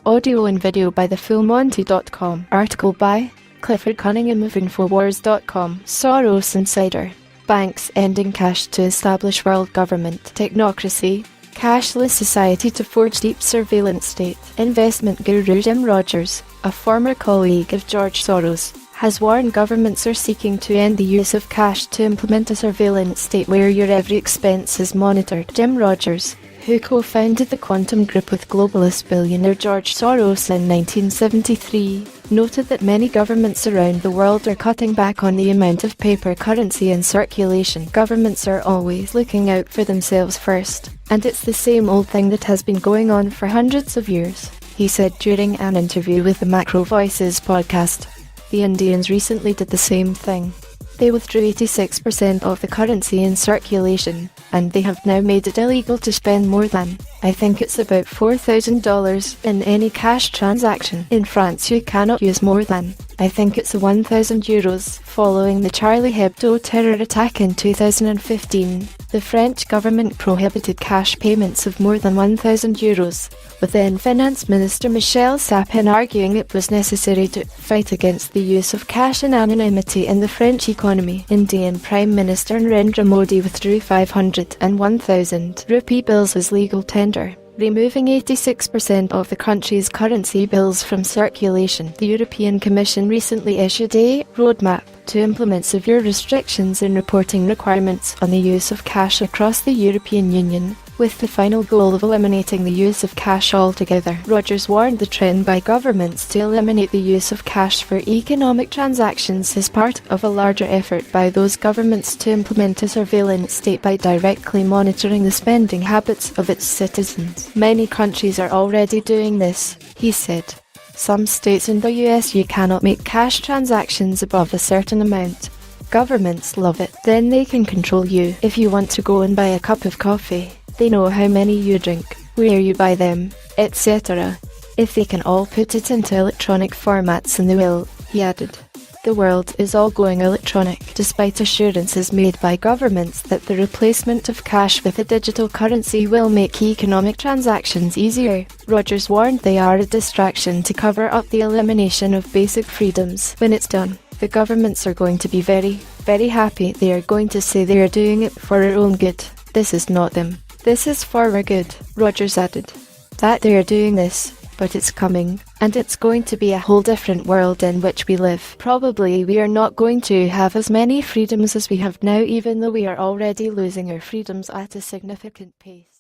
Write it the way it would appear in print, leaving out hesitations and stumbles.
Audio and video by thefulmonty.com. Article by Clifford Cunningham of Infowars.com. Soros Insider. Banks ending cash to establish world government. Technocracy. Cashless society to forge deep surveillance state. Investment guru Jim Rogers, a former colleague of George Soros, has warned governments are seeking to end the use of cash to implement a surveillance state where your every expense is monitored. Jim Rogers, who co-founded the quantum group with globalist billionaire George Soros in 1973, noted that many governments around the world are cutting back on the amount of paper currency in circulation. Governments are always looking out for themselves first, and it's the same old thing that has been going on for hundreds of years, he said during an interview with the MacroVoices Podcast. The Indians recently did the same thing. They withdrew 86% of the currency in circulation, and they have now made it illegal to spend more than, I think it's about $4,000 in any cash transaction. In France you cannot use more than, I think it's €1,000. Following the Charlie Hebdo terror attack in 2015, the French government prohibited cash payments of more than €1,000, with then Finance Minister Michel Sapin arguing it was necessary to fight against the use of cash and anonymity in the French economy. Indian Prime Minister Narendra Modi withdrew 500 and 1,000 rupee bills as legal tender, removing 86% of the country's currency bills from circulation. The European Commission recently issued a roadmap to implement severe restrictions in reporting requirements on the use of cash across the European Union, with the final goal of eliminating the use of cash altogether. Rogers warned the trend by governments to eliminate the use of cash for economic transactions is part of a larger effort by those governments to implement a surveillance state by directly monitoring the spending habits of its citizens. Many countries are already doing this, he said. Some states in the US you cannot make cash transactions above a certain amount. Governments love it. Then they can control you. If you want to go and buy a cup of coffee, they know how many you drink, where you buy them, etc. If they can all put it into electronic formats and they will, he added. The world is all going electronic, despite assurances made by governments that the replacement of cash with a digital currency will make economic transactions easier. Rogers warned they are a distraction to cover up the elimination of basic freedoms. When it's done, the governments are going to be very, very happy. They are going to say they are doing it for our own good. This is not them. This is for our good, Rogers added. That they are doing this, but it's coming, and it's going to be a whole different world in which we live. Probably we are not going to have as many freedoms as we have now, even though we are already losing our freedoms at a significant pace.